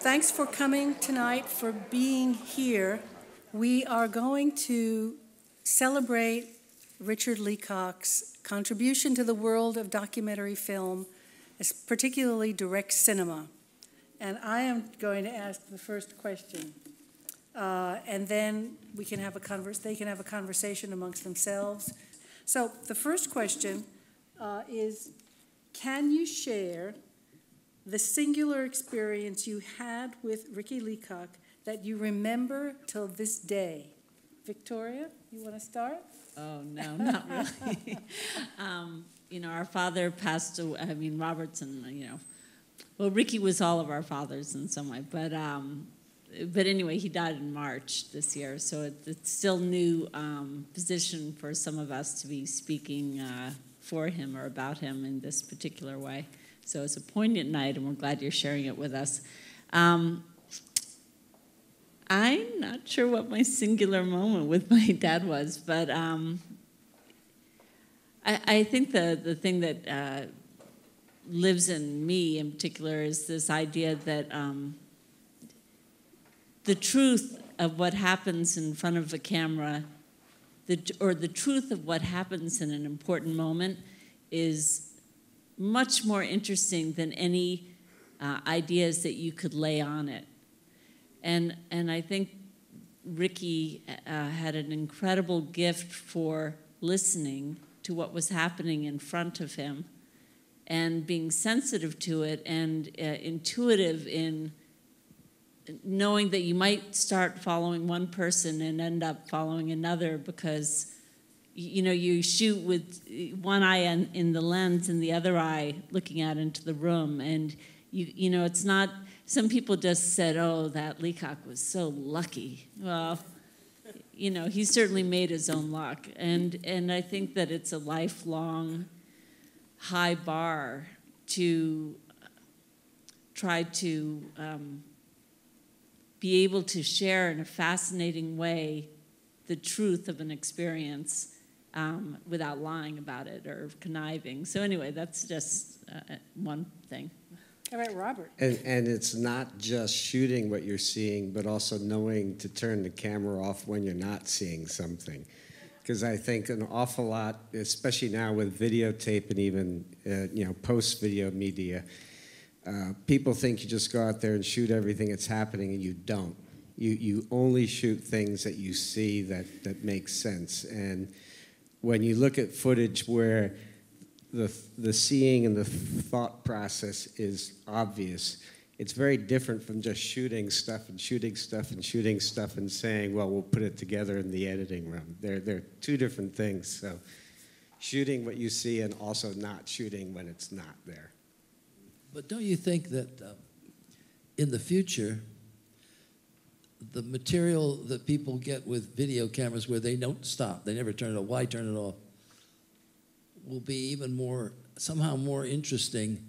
Thanks for coming tonight, for being here. We are going to celebrate Richard Leacock's contribution to the world of documentary film, particularly direct cinema. And I am going to ask the first question, and then we can have they can have a conversation amongst themselves. So the first question is, can you share the singular experience you had with Ricky Leacock that you remember till this day? Victoria, you want to start? Oh, no, not really. Our father passed away, Robertson, well, Ricky was all of our fathers in some way, but anyway, he died in March this year, so it's still new position for some of us to be speaking for him or about him in this particular way. So it's a poignant night, and we're glad you're sharing it with us. I'm not sure what my singular moment with my dad was, but I think the thing that lives in me in particular is this idea that the truth of what happens in front of a camera, or the truth of what happens in an important moment, is much more interesting than any ideas that you could lay on it. And I think Ricky had an incredible gift for listening to what was happening in front of him and being sensitive to it and intuitive in knowing that you might start following one person and end up following another because you shoot with one eye in the lens and the other eye looking out into the room. And, it's not, some people just said, oh, that Leacock was so lucky. Well, he certainly made his own luck. And I think that it's a lifelong high bar to try to be able to share in a fascinating way the truth of an experience without lying about it or conniving. So anyway, that's just one thing. All right, Robert. And it's not just shooting what you're seeing, but also knowing to turn the camera off when you're not seeing something. Because I think an awful lot, especially now with videotape and even post-video media, people think you just go out there and shoot everything that's happening, and you don't. You only shoot things that you see that make sense. And when you look at footage where the seeing and the thought process is obvious, it's very different from just shooting stuff and shooting stuff and shooting stuff and saying, well, we'll put it together in the editing room. They're two different things. So shooting what you see and also not shooting when it's not there. But don't you think that in the future, the material that people get with video cameras where they don't stop, they never turn it off, why turn it off, will be even more, somehow more interesting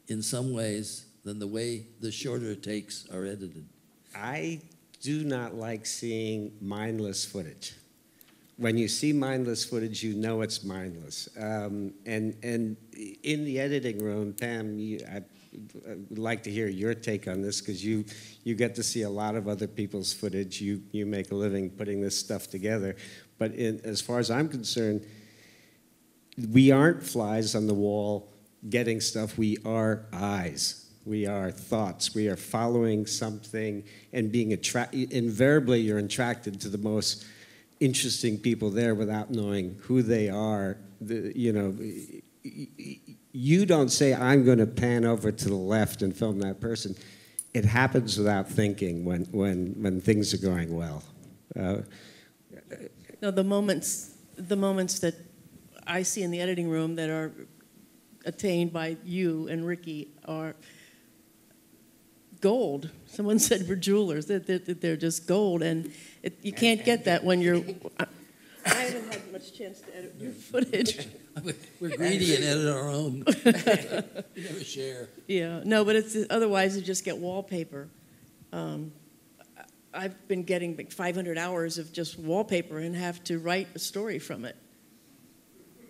in some ways than the way the shorter takes are edited? I do not like seeing mindless footage. When you see mindless footage, you know it's mindless. And in the editing room, Pam, I would like to hear your take on this because you get to see a lot of other people's footage. You make a living putting this stuff together. But as far as I'm concerned, we aren't flies on the wall getting stuff. We are eyes. We are thoughts. We are following something and being attracted. Invariably, you're attracted to the most interesting people there without knowing who they are. You don't say, I'm going to pan over to the left and film that person. It happens without thinking when things are going well. No, the moments that I see in the editing room that are attained by you and Ricky are gold. Someone said we're jewelers, that they're just gold, and you can't get that when you're... I haven't had much chance to edit your footage. We're greedy and edit our own. We never share. Yeah, no, but otherwise you just get wallpaper. I've been getting like 500 hours of just wallpaper and have to write a story from it,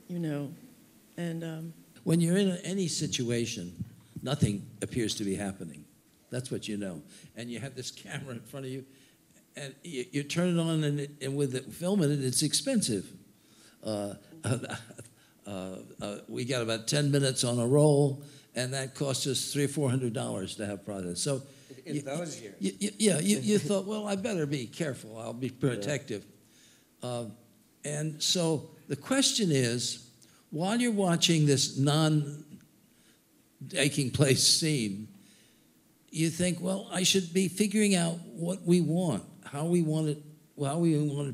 and... When you're in any situation, nothing appears to be happening. That's what you know. And you have this camera in front of you, and you turn it on, and with it, filming it, it's expensive. We got about 10 minutes on a roll, and that cost us $300 or $400 to have product. So in those years. You thought, well, I better be careful. I'll be protective. And so the question is, while you're watching this non-taking place scene, you think, well, I should be figuring out what we want, how we want to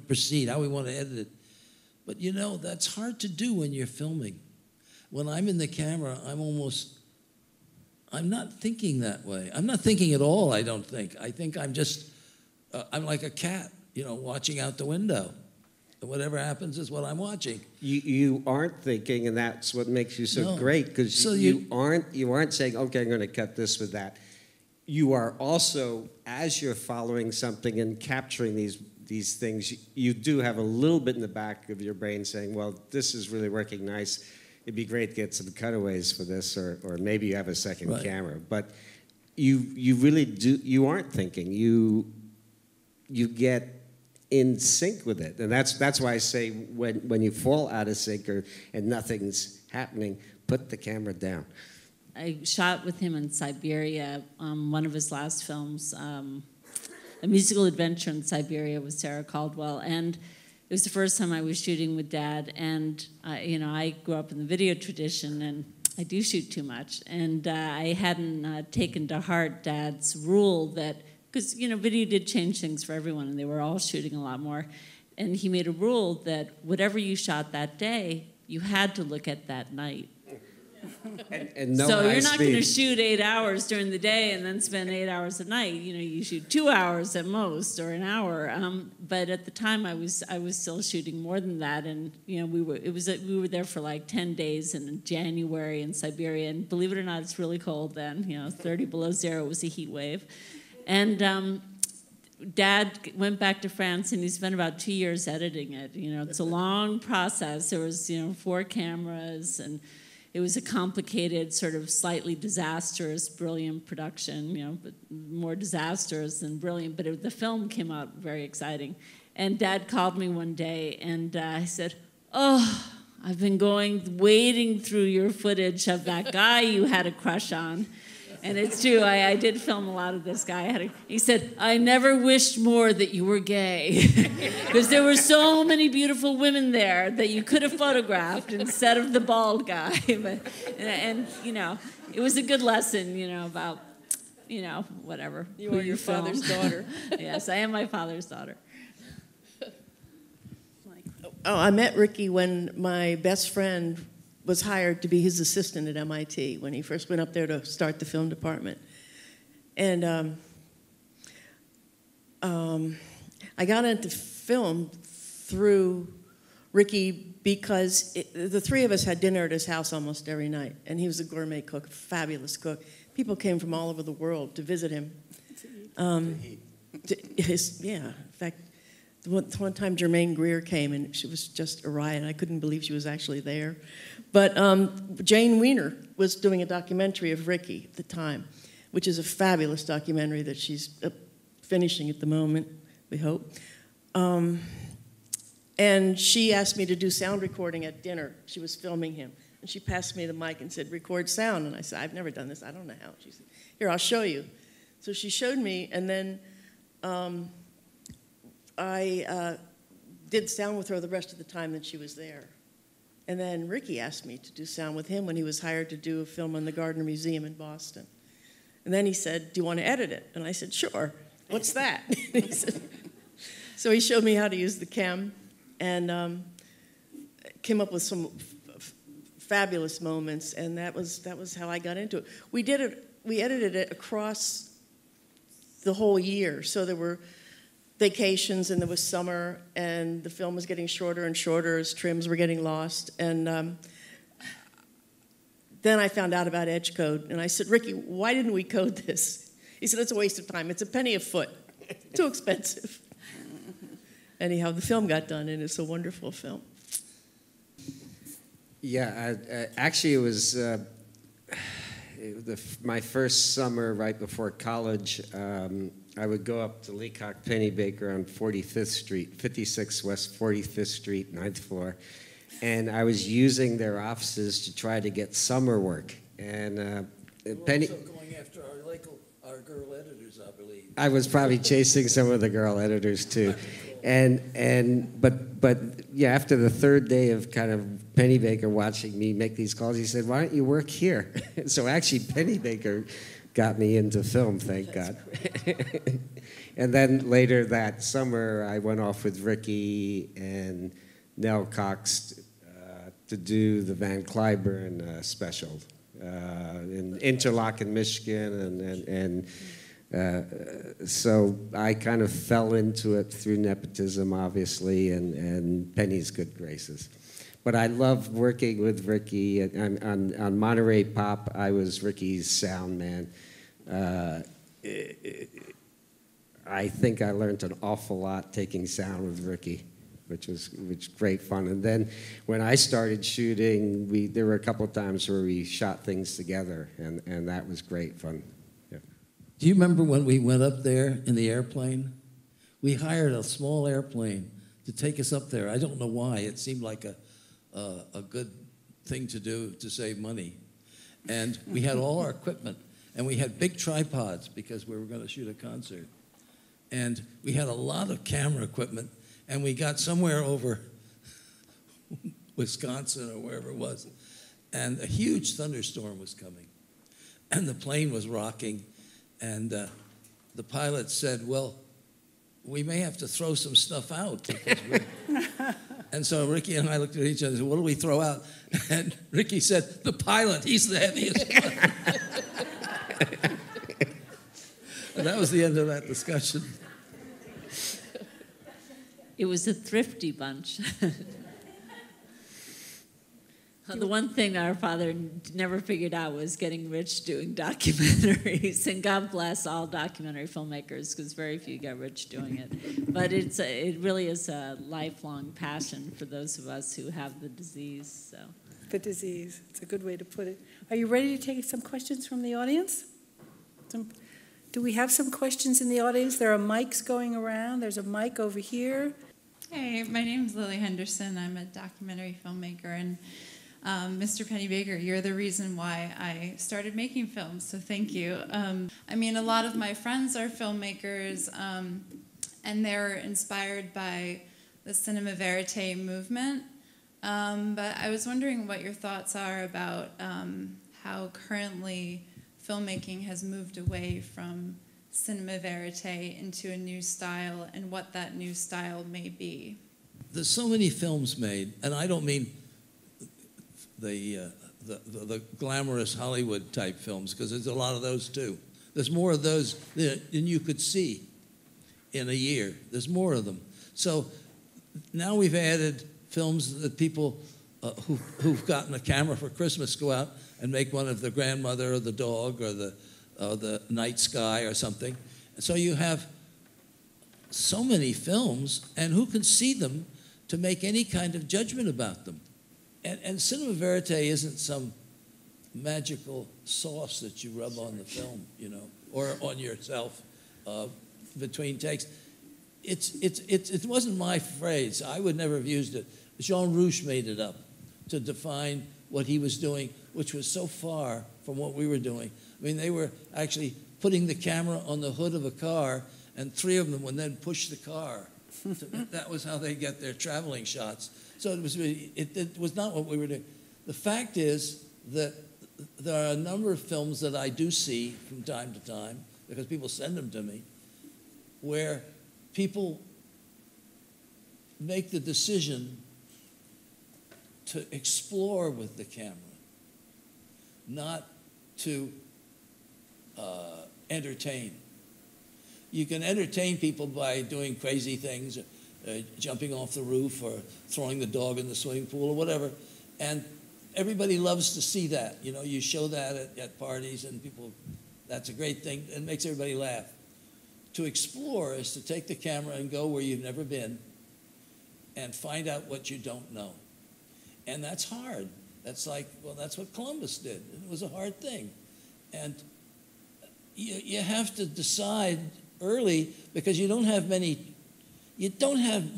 proceed, how we want to edit it. But you know, that's hard to do when you're filming. When I'm in the camera, I'm not thinking that way. I'm not thinking at all, I don't think. I think I'm just, I'm like a cat, you know, watching out the window. And whatever happens is what I'm watching. You aren't thinking, and that's what makes you so great, because you aren't saying, okay, I'm going to cut this with that. You are also, as you're following something and capturing these things, you do have a little bit in the back of your brain saying, well, this is really working nice. It'd be great to get some cutaways for this, or maybe you have a second camera. But you really do, you aren't thinking. You get in sync with it. And that's why I say when you fall out of sync and nothing's happening, put the camera down. I shot with him in Siberia, one of his last films, A Musical Adventure in Siberia with Sarah Caldwell, and it was the first time I was shooting with Dad, and you know, I grew up in the video tradition, and I do shoot too much, and I hadn't taken to heart Dad's rule that, because you know, video did change things for everyone, and they were all shooting a lot more, and he made a rule that whatever you shot that day, you had to look at that night. And no so high you're not speed. going to shoot 8 hours during the day and then spend 8 hours at night. You know, you shoot 2 hours at most, or an hour. But at the time, I was still shooting more than that, and you know, we were there for like 10 days in January in Siberia, and believe it or not, it's really cold then. You know, 30 below zero was a heat wave, and Dad went back to France, and he spent about 2 years editing it. You know, it's a long process. There was 4 cameras, and it was a complicated, sort of slightly disastrous, brilliant production, you know, but more disastrous than brilliant. But the film came out very exciting. And Dad called me one day, and I said, oh, I've been wading through your footage of that guy you had a crush on. And it's true, I did film a lot of this guy. He said, I never wished more that you were gay. Because there were so many beautiful women there that you could have photographed instead of the bald guy. And you know, it was a good lesson, you know, about, you know, whatever. You are your father's daughter. Yes, I am my father's daughter. Oh, I met Ricky when my best friend was hired to be his assistant at MIT when he first went up there to start the film department. And I got into film through Ricky because the three of us had dinner at his house almost every night. And he was a gourmet cook, a fabulous cook. People came from all over the world to visit him. In fact, one time Germaine Greer came, and she was just a riot. I couldn't believe she was actually there. But Jane Weiner was doing a documentary of Ricky at the time, which is a fabulous documentary that she's finishing at the moment, we hope. And she asked me to do sound recording at dinner. She was filming him. And she passed me the mic and said, record sound. And I said, I've never done this. I don't know how. She said, here, I'll show you. So she showed me, and then I did sound with her the rest of the time that she was there. And then Ricky asked me to do sound with him when he was hired to do a film on the Gardner Museum in Boston. And then he said, do you want to edit it? And I said, sure. What's that? He said, so he showed me how to use the cam, and came up with some fabulous moments, and that was how I got into it. We edited it across the whole year, so there were vacations, and there was summer, and the film was getting shorter and shorter as trims were getting lost. And then I found out about edge code, and I said, Ricky, why didn't we code this? He said, it's a waste of time. It's a penny a foot. Too expensive. Anyhow, the film got done, and it's a wonderful film. Yeah, actually, it my first summer right before college, I would go up to Leacock Pennebaker on 45th Street, 56 West 45th Street, 9th floor. And I was using their offices to try to get summer work. And Penny... also going after our girl editors, I believe. I was probably chasing some of the girl editors too. But yeah, after the third day of kind of Pennebaker watching me make these calls, he said, "Why don't you work here?" So actually Pennebaker got me into film, thank God. And then later that summer, I went off with Ricky and Nell Cox to do the Van Cliburn special in Interlochen, Michigan, so I kind of fell into it through nepotism, obviously, and Penny's good graces. But I love working with Ricky. On Monterey Pop, I was Ricky's sound man. I think I learned an awful lot taking sound with Ricky, which was great fun. And then when I started shooting, there were a couple of times where we shot things together, and that was great fun. Yeah. Do you remember when we went up there in the airplane? We hired a small airplane to take us up there. I don't know why. It seemed like a good thing to do to save money. And we had all our equipment, and we had big tripods because we were going to shoot a concert. And we had a lot of camera equipment, and we got somewhere over Wisconsin or wherever it was, and a huge thunderstorm was coming, and the plane was rocking, and the pilot said, "Well, we may have to throw some stuff out." And so Ricky and I looked at each other and said, "What do we throw out?" And Ricky said, "The pilot, he's the heaviest one." And that was the end of that discussion. It was a thrifty bunch. The one thing our father never figured out was getting rich doing documentaries, and God bless all documentary filmmakers, because very few get rich doing it. But it really is a lifelong passion for those of us who have the disease. So. The disease, it's a good way to put it. Are you ready to take some questions from the audience? Do we have some questions in the audience? There are mics going around. There's a mic over here. Hey, my name is Lily Henderson. I'm a documentary filmmaker, and Mr. Pennebaker, you're the reason why I started making films, so thank you. I mean, a lot of my friends are filmmakers, and they're inspired by the cinema verite movement, but I was wondering what your thoughts are about how currently filmmaking has moved away from cinema verite into a new style, and what that new style may be. There's so many films made, and I don't mean the glamorous Hollywood type films, because there's a lot of those too. There's more of those than you could see in a year. There's more of them. So now we've added films that people who've gotten a camera for Christmas go out and make one of the grandmother or the dog or the night sky or something. And so you have so many films, and who can see them to make any kind of judgment about them? And cinema verite isn't some magical sauce that you rub on the film, you know, or on yourself between takes. It wasn't my phrase. I would never have used it. Jean Rouch made it up to define what he was doing, which was so far from what we were doing. I mean, they were actually putting the camera on the hood of a car, and three of them would then push the car. That was how they get their traveling shots. So it was really, it was not what we were doing. The fact is that there are a number of films that I do see from time to time, because people send them to me, where people make the decision to explore with the camera, not to entertain. You can entertain people by doing crazy things, jumping off the roof or throwing the dog in the swimming pool or whatever. And everybody loves to see that. You know, you show that at parties, and people, that's a great thing. It makes everybody laugh. To explore is to take the camera and go where you've never been and find out what you don't know. And that's hard. That's like, well, that's what Columbus did. It was a hard thing. And you have to decide early, because you don't have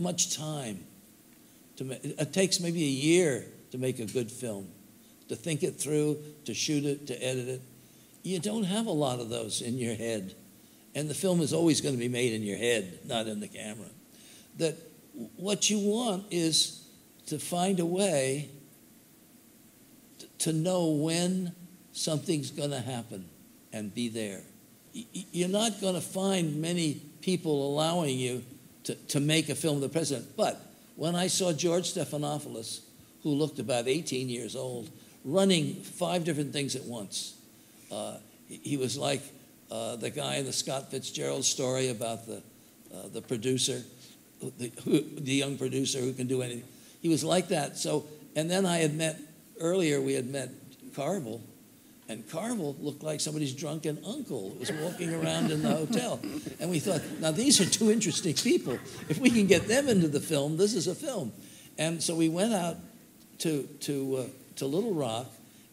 much time. It takes maybe a year to make a good film, to think it through, to shoot it, to edit it. You don't have a lot of those in your head. And the film is always going to be made in your head, not in the camera. That what you want is to find a way to know when something's going to happen and be there. You're not going to find many people allowing you to make a film of the president. But when I saw George Stephanopoulos, who looked about 18 years old, running 5 different things at once, he was like the guy in the Scott Fitzgerald story about the producer, the young producer who can do anything. He was like that. So, and then we had met Carvel, and Carvel looked like somebody's drunken uncle who was walking around in the hotel. And we thought, now these are 2 interesting people. If we can get them into the film, this is a film. And so we went out to Little Rock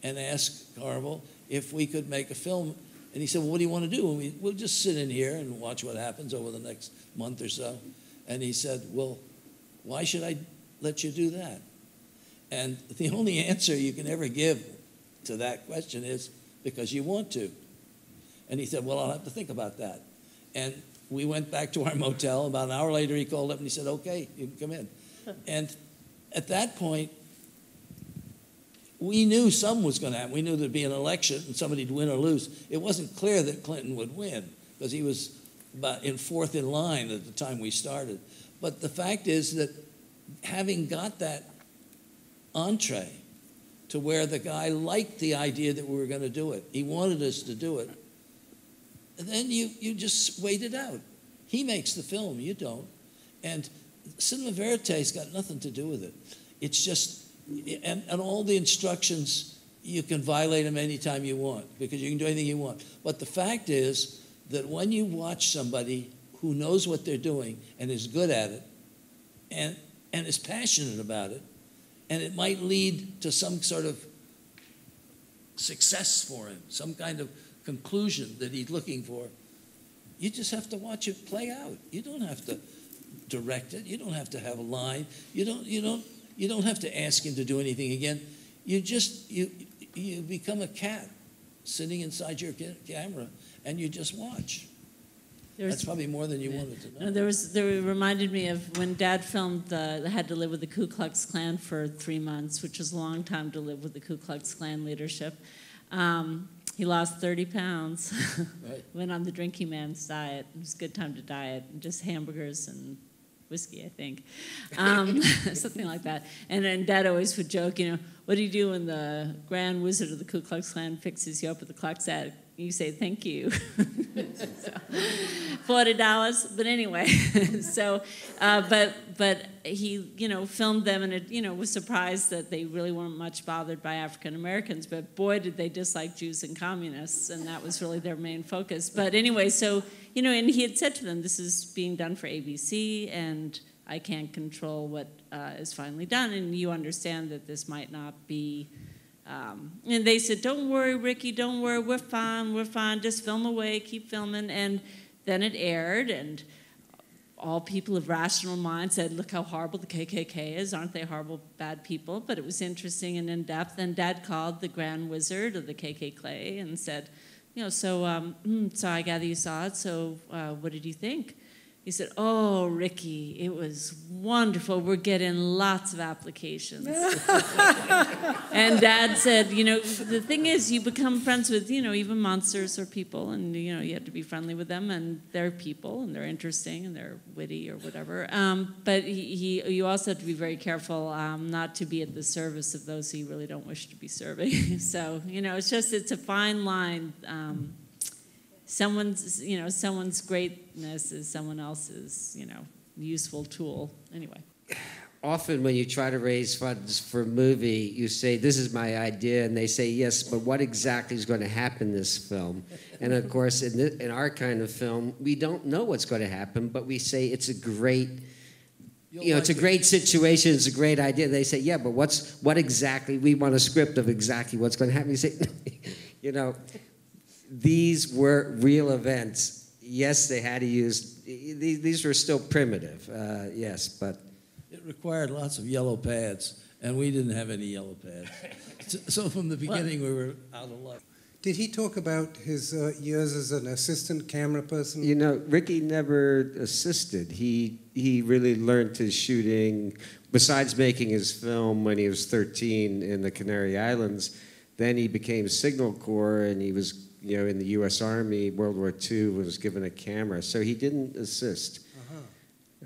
and asked Carvel if we could make a film. And he said, well, what do you want to do? And we'll just sit in here and watch what happens over the next month or so. And he said, well, why should I let you do that? And the only answer you can ever give to that question is, because you want to. And he said, well, I'll have to think about that. And we went back to our motel. About an hour later, he called up and he said, okay, you can come in. And at that point, we knew something was going to happen. We knew there'd be an election and somebody'd win or lose. It wasn't clear that Clinton would win, because he was about in 4th in line at the time we started. But the fact is that having got that entree to where the guy liked the idea that we were going to do it, he wanted us to do it, and then you just wait it out. He makes the film, you don't. And cinema verite's got nothing to do with it. It's just, and all the instructions, you can violate them anytime you want, because you can do anything you want. But the fact is that when you watch somebody who knows what they're doing and is good at it and is passionate about it, and it might lead to some sort of success for him, some kind of conclusion that he's looking for, you just have to watch it play out. You don't have to direct it. You don't have to have a line. You don't have to ask him to do anything again. You become a cat sitting inside your camera, and you just watch. That's probably more than you wanted to know. There reminded me of when Dad filmed had to live with the Ku Klux Klan for 3 months, which was a long time to live with the Ku Klux Klan leadership. He lost 30 pounds, Right. Went on the drinking man's diet. It was a good time to diet, just hamburgers and whiskey, I think, something like that. And then Dad always would joke, what do you do when the Grand Wizard of the Ku Klux Klan fixes you up with the clock's at? You say, thank you. So, $40. But anyway, so, but he, filmed them, and it, was surprised that they really weren't much bothered by African Americans. But boy, did they dislike Jews and communists, and that was really their main focus. But anyway, so, and he had said to them, this is being done for ABC, and I can't control what is finally done, and you understand that this might not be. And they said, don't worry, Ricky, don't worry, we're fine, just film away, keep filming. And then it aired, and all people of rational mind said, look how horrible the KKK is, aren't they horrible, bad people? But it was interesting and in-depth, and Dad called the Grand Wizard of the KKK and said, so I gather you saw it, so what did you think? He said, oh, Ricky, it was wonderful. We're getting lots of applications. And Dad said, the thing is, you become friends with, even monsters or people, and, you have to be friendly with them, and they're people, and they're interesting, and they're witty or whatever. But you also have to be very careful not to be at the service of those who you really don't wish to be serving. So, it's a fine line. Someone's greatness is someone else's, useful tool. Anyway. Often when you try to raise funds for a movie, you say, this is my idea, and they say, yes, but what exactly is going to happen in this film? And of course, in our kind of film, we don't know what's going to happen, but we say it's a great, it's a great situation, it's a great idea. They say, yeah, but what exactly, we want a script of exactly what's going to happen. You say, these were real events. Yes, they had to use, these were still primitive, yes, but. It required lots of yellow pads, and we didn't have any yellow pads. So from the beginning, we were out of luck. Did he talk about his years as an assistant camera person? You know, Ricky never assisted. He really learned his shooting, besides making his film when he was 13 in the Canary Islands. Then he became Signal Corps, and he was, you know, in the U.S. Army, World War II, was given a camera. So he didn't assist.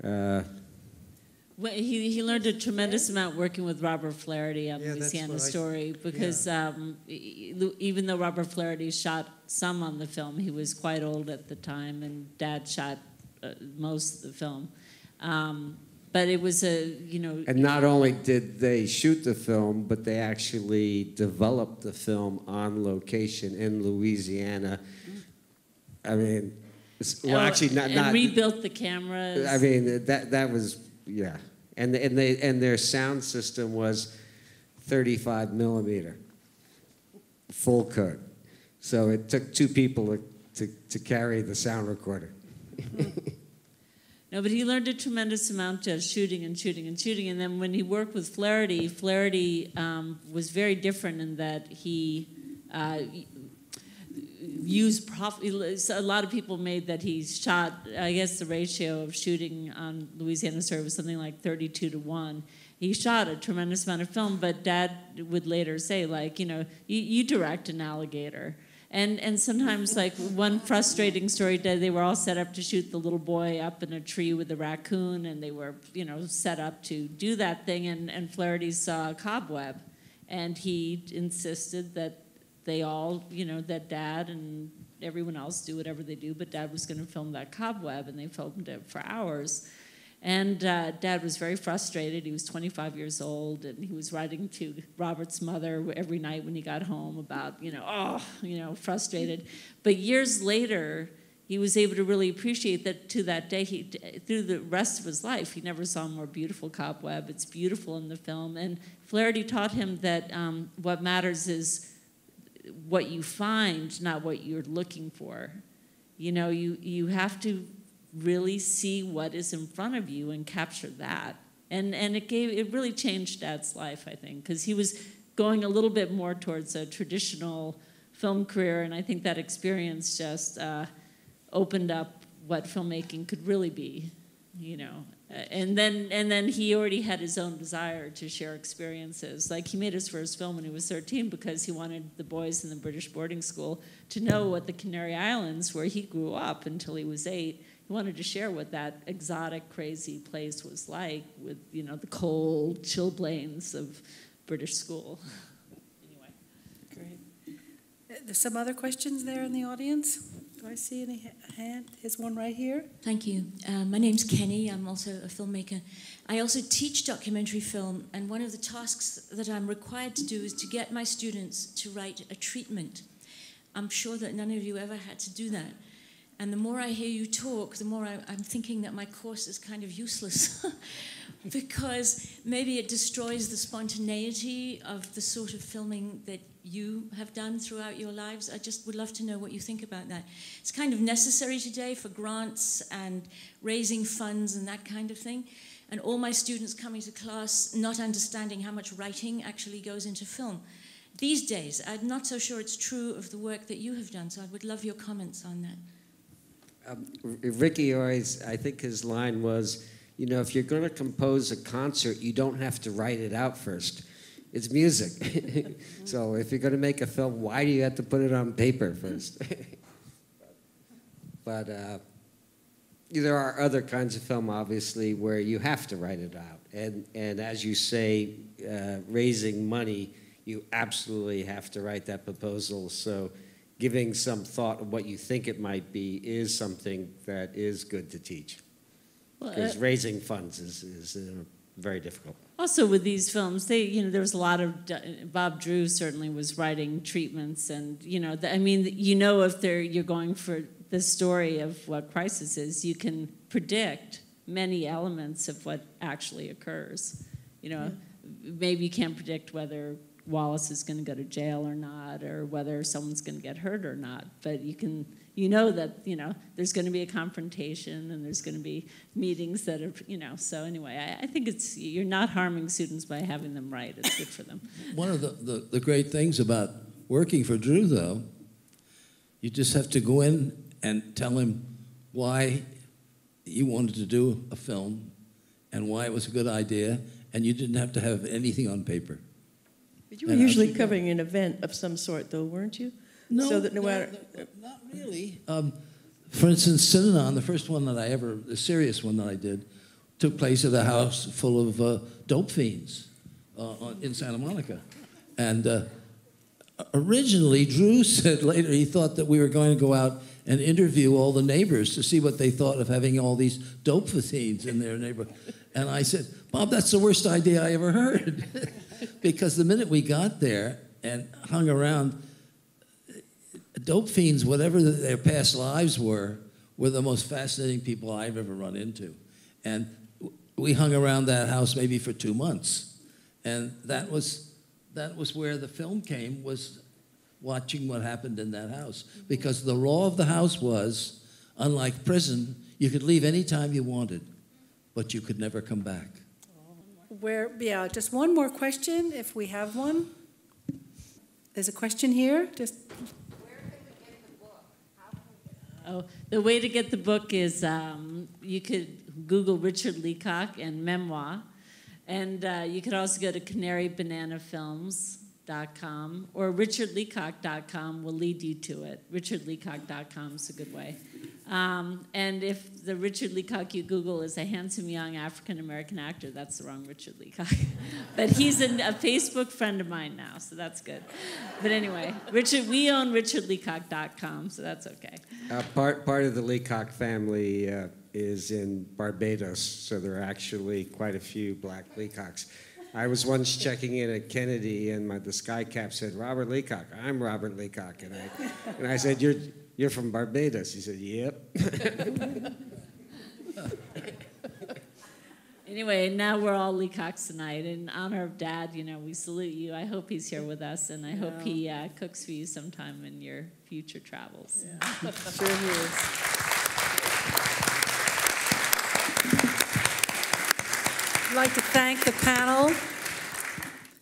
Well, he learned a tremendous amount working with Robert Flaherty on Yeah, Louisiana that's what Story, because even though Robert Flaherty shot some on the film, he was quite old at the time, and Dad shot most of the film. But it was And not only did they shoot the film, but they actually developed the film on location in Louisiana. I mean, well, actually not rebuilt the cameras. I mean, that was, yeah. And their sound system was 35 millimeter, full cut. So it took two people to carry the sound recorder. No, but he learned a tremendous amount just shooting and shooting and shooting. And then when he worked with Flaherty, Flaherty was very different in that he used a lot of people made that he shot, I guess the ratio of shooting on Louisiana Story was something like 32-1. He shot a tremendous amount of film, but Dad would later say, like, you know, you direct an alligator. And sometimes, like, one frustrating story, they were all set up to shoot the little boy up in a tree with a raccoon, and they were, you know, set up to do that thing, and Flaherty saw a cobweb, and he insisted that they all, you know, that Dad and everyone else do whatever they do, but Dad was going to film that cobweb, and they filmed it for hours. And Dad was very frustrated. He was 25 years old, and he was writing to Robert's mother every night when he got home about, frustrated. But years later, he was able to really appreciate that to that day, through the rest of his life, he never saw a more beautiful cobweb. It's beautiful in the film. And Flaherty taught him that what matters is what you find, not what you're looking for. You know, you have to really see what is in front of you and capture that. And it really changed Dad's life, I think, because he was going a little bit more towards a traditional film career, and I think that experience just opened up what filmmaking could really be, you know. And then he already had his own desire to share experiences. Like, he made his first film when he was 13 because he wanted the boys in the British boarding school to know what the Canary Islands, where he grew up until he was 8, he wanted to share what that exotic, crazy place was like with, you know, the cold chilblains of British school. Anyway. Great. There's some other questions there in the audience? Do I see any hand? There's one right here. Thank you. My name's Kenny. I'm also a filmmaker. I also teach documentary film, and one of the tasks that I'm required to do is to get my students to write a treatment. I'm sure that none of you ever had to do that. And the more I hear you talk, the more I'm thinking that my course is kind of useless because maybe it destroys the spontaneity of the sort of filming that you have done throughout your lives. I just would love to know what you think about that. It's kind of necessary today for grants and raising funds and that kind of thing. And all my students coming to class not understanding how much writing actually goes into film. These days, I'm not so sure it's true of the work that you have done, so I would love your comments on that. Ricky always, I think his line was, you know, if you're going to compose a concert, you don't have to write it out first. It's music. So if you're going to make a film, why do you have to put it on paper first? But there are other kinds of film, obviously, where you have to write it out. And as you say, raising money, you absolutely have to write that proposal. So giving some thought of what you think it might be is something that is good to teach. Because raising funds is very difficult. Also with these films, there was a lot of, Bob Drew certainly was writing treatments, and, if you're going for the story of what Crisis is, you can predict many elements of what actually occurs. Maybe you can't predict whether Wallace is going to go to jail or not, or whether someone's going to get hurt or not. But you know that, there's going to be a confrontation and there's going to be meetings that are, so anyway, I think you're not harming students by having them write. It's good for them. One of the great things about working for Drew, though, you just have to go in and tell him why you wanted to do a film and why it was a good idea, and you didn't have to have anything on paper. But you were usually covering an event of some sort, though, weren't you? No, so that no matter... not really. For instance, Synanon, the first one that the serious one that I did, took place at a house full of dope fiends in Santa Monica. And originally, Drew said later he thought that we were going to go out and interview all the neighbors to see what they thought of having all these dope fiends in their neighborhood. And I said, Bob, that's the worst idea I ever heard. Because the minute we got there and hung around, dope fiends, whatever their past lives were the most fascinating people I've ever run into. And we hung around that house maybe for 2 months. And that was where the film came, was watching what happened in that house. Because the law of the house was, unlike prison, you could leave any time you wanted, but you could never come back. Just one more question, if we have one. There's a question here. Just. Where can we get the book? How can we get Oh, the way to get the book is you could Google Richard Leacock and memoir, and you could also go to canarybananafilms.com, or richardleacock.com will lead you to it. richardleacock.com is a good way. And if the Richard Leacock you Google is a handsome young African-American actor, that's the wrong Richard Leacock. But he's a Facebook friend of mine now, so that's good. But anyway, we own richardleacock.com, so that's okay. Part of the Leacock family is in Barbados, so there are actually quite a few black Leacocks. I was once checking in at Kennedy, and the sky cap said, Robert Leacock. I'm Robert Leacock. And I said, You're from Barbados. He said, yep. Anyway, now we're all Leacocks tonight. In honor of Dad, we salute you. I hope he's here with us, and I hope he cooks for you sometime in your future travels. Yeah. Sure he is. I'd like to thank the panel.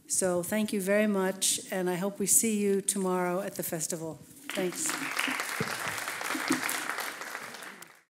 So thank you very much, and I hope we see you tomorrow at the festival. Thanks.